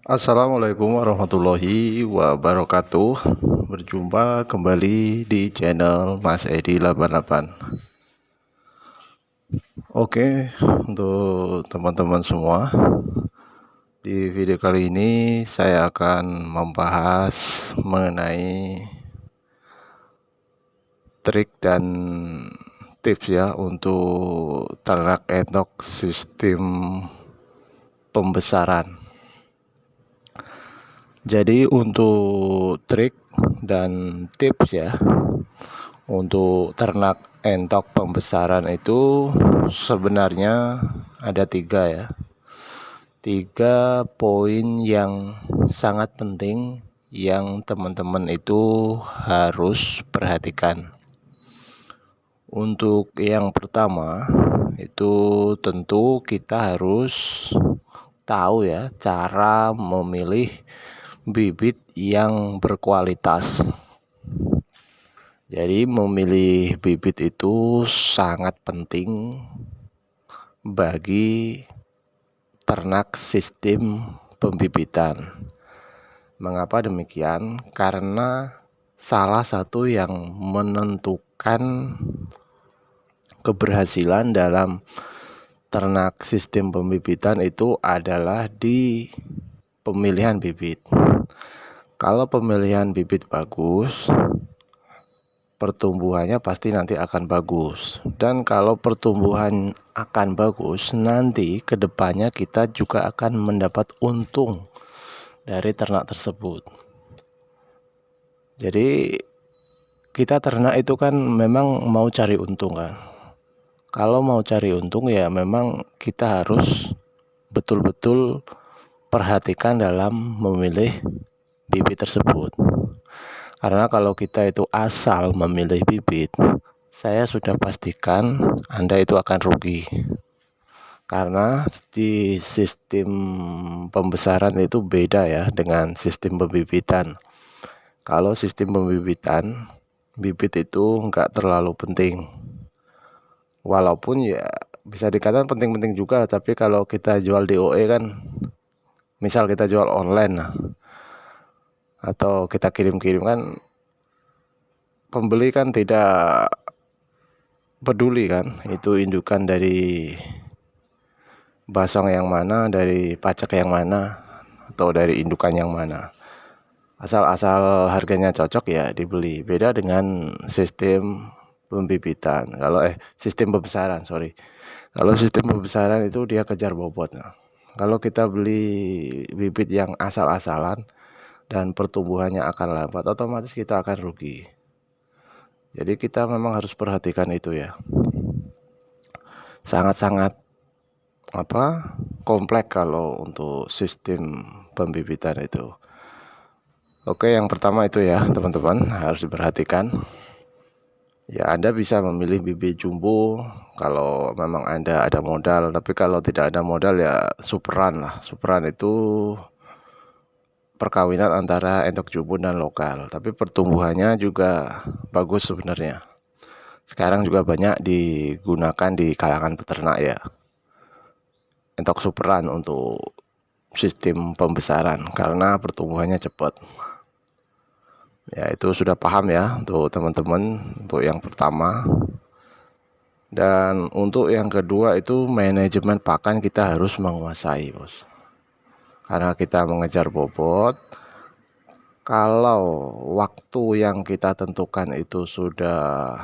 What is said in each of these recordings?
Assalamualaikum warahmatullahi wabarakatuh. Berjumpa kembali di channel Mas Edi 88. Oke, untuk teman-teman semua, di video kali ini saya akan membahas mengenai trik dan tips ya untuk ternak entok sistem pembesaran. Jadi untuk trik dan tips ya untuk ternak entok pembesaran itu sebenarnya ada tiga poin yang sangat penting yang teman-teman itu harus perhatikan. Untuk yang pertama itu tentu kita harus tahu ya cara memilih bibit yang berkualitas. Jadi memilih bibit itu sangat penting bagi ternak sistem pembibitan. Mengapa demikian? Karena salah satu yang menentukan keberhasilan dalam ternak sistem pembibitan itu adalah di pemilihan bibit. Kalau pemilihan bibit bagus, pertumbuhannya pasti nanti akan bagus. Dan kalau pertumbuhan akan bagus, nanti kedepannya kita juga akan mendapat untung dari ternak tersebut. Jadi kita ternak itu kan memang mau cari untung kan. Kalau mau cari untung ya memang kita harus betul-betul perhatikan dalam memilih bibit tersebut. Karena kalau kita itu asal memilih bibit, saya sudah pastikan Anda itu akan rugi. Karena di sistem pembesaran itu beda ya dengan sistem pembibitan. Kalau sistem pembibitan, bibit itu enggak terlalu penting. Walaupun ya bisa dikatakan penting-penting juga, tapi kalau kita jual DOE kan, misal kita jual online atau kita kirim-kirim kan, pembeli kan tidak peduli kan itu indukan dari basong yang mana, dari pacak yang mana, atau dari indukan yang mana. Asal harganya cocok ya dibeli. Beda dengan sistem pembibitan. Sistem pembesaran, sorry. Kalau sistem pembesaran itu dia kejar bobot. Kalau kita beli bibit yang asal-asalan dan pertumbuhannya akan lambat, otomatis kita akan rugi. Jadi kita memang harus perhatikan itu ya. Sangat-sangat kompleks kalau untuk sistem pembibitan itu. Oke, yang pertama itu ya teman-teman harus diperhatikan. Ya Anda bisa memilih bibit jumbo kalau memang Anda ada modal, tapi kalau tidak ada modal ya superan lah. Superan itu perkawinan antara entok jumbo dan lokal, tapi pertumbuhannya juga bagus sebenarnya. Sekarang juga banyak digunakan di kalangan peternak ya, entok superan untuk sistem pembesaran karena pertumbuhannya cepat. Ya itu sudah paham ya untuk teman-teman untuk yang pertama. Dan untuk yang kedua itu manajemen pakan kita harus menguasai bos, karena kita mengejar bobot. Kalau waktu yang kita tentukan itu sudah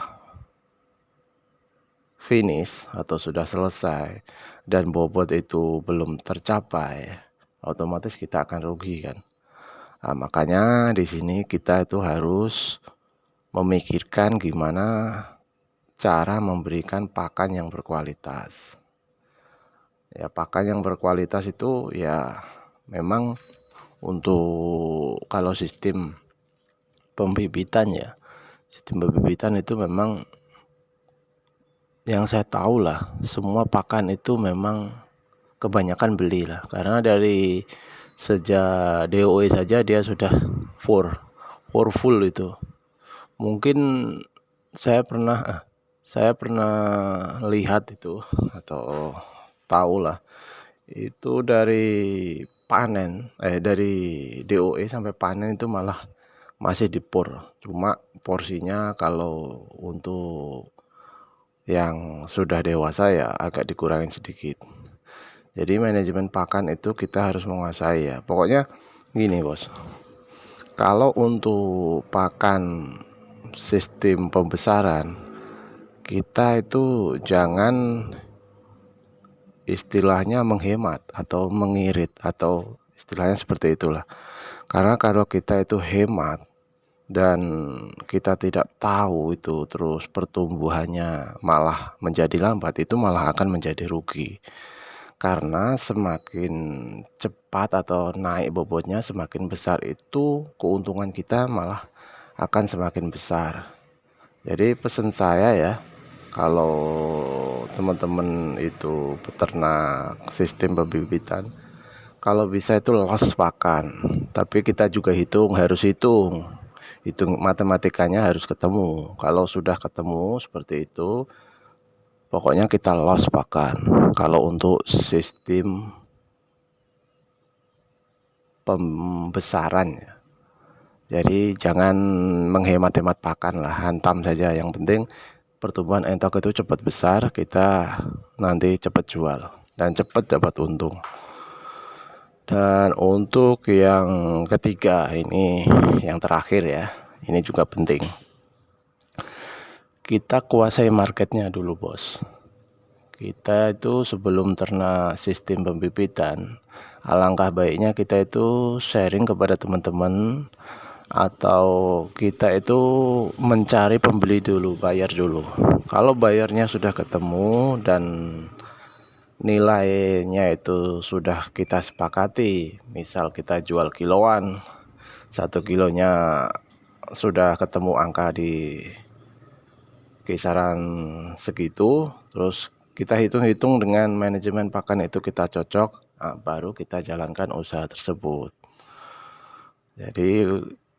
finish atau sudah selesai dan bobot itu belum tercapai, otomatis kita akan rugi kan. Nah, makanya di sini kita itu harus memikirkan gimana cara memberikan pakan yang berkualitas. Ya pakan yang berkualitas itu ya memang untuk kalau sistem pembibitan ya, sistem pembibitan itu memang yang saya tahu lah, semua pakan itu memang kebanyakan beli lah, karena dari sejak DOE saja dia sudah full itu. Mungkin saya pernah lihat itu atau tahu lah, itu dari panen dari DOE sampai panen itu malah masih dipur, cuma porsinya kalau untuk yang sudah dewasa ya agak dikurangin sedikit. Jadi manajemen pakan itu kita harus menguasai ya. Pokoknya gini bos, kalau untuk pakan sistem pembesaran kita itu jangan istilahnya menghemat atau mengirit atau istilahnya seperti itulah. Karena kalau kita itu hemat dan kita tidak tahu itu terus pertumbuhannya malah menjadi lambat, itu malah akan menjadi rugi. Karena semakin cepat atau naik bobotnya semakin besar, itu keuntungan kita malah akan semakin besar. Jadi pesan saya ya, kalau teman-teman itu peternak sistem pembibitan, kalau bisa itu los pakan, tapi kita juga harus hitung matematikanya harus ketemu. Kalau sudah ketemu seperti itu, pokoknya kita los pakan. Kalau untuk sistem pembesaran ya, jadi jangan menghemat-hemat pakan lah, hantam saja. Yang penting pertumbuhan entok itu cepat besar, kita nanti cepat jual dan cepat dapat untung. Dan untuk yang ketiga, ini yang terakhir ya, ini juga penting, kita kuasai marketnya dulu bos. Kita itu sebelum ternak sistem pembibitan, alangkah baiknya kita itu sharing kepada teman-teman, atau kita itu mencari pembeli dulu, bayar dulu. Kalau bayarnya sudah ketemu dan nilainya itu sudah kita sepakati, misal kita jual kiloan, 1 kilonya sudah ketemu angka di kisaran segitu, terus kita hitung-hitung dengan manajemen pakan itu kita cocok, baru kita jalankan usaha tersebut. Jadi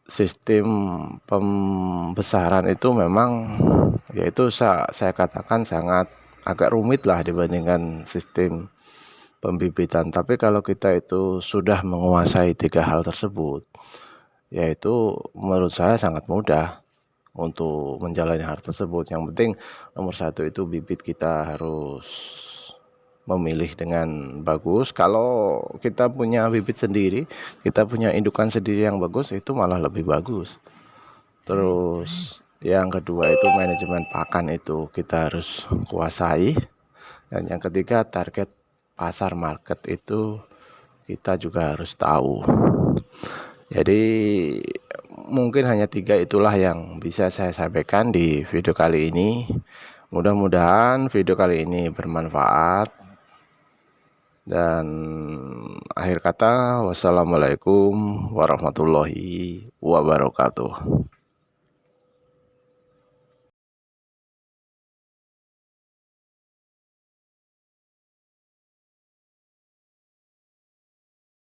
sistem pembesaran itu memang yaitu saya katakan sangat agak rumit lah dibandingkan sistem pembibitan. Tapi kalau kita itu sudah menguasai 3 hal tersebut, yaitu menurut saya sangat mudah untuk menjalani hal tersebut. Yang penting nomor 1 itu bibit kita harus memilih dengan bagus. Kalau kita punya bibit sendiri, kita punya indukan sendiri yang bagus, itu malah lebih bagus. Terus yang kedua itu manajemen pakan itu kita harus kuasai. Dan yang ketiga target pasar market itu kita juga harus tahu. Jadi mungkin hanya 3 itulah yang bisa saya sampaikan di video kali ini. Mudah-mudahan video kali ini bermanfaat. Dan akhir kata, wassalamualaikum warahmatullahi wabarakatuh.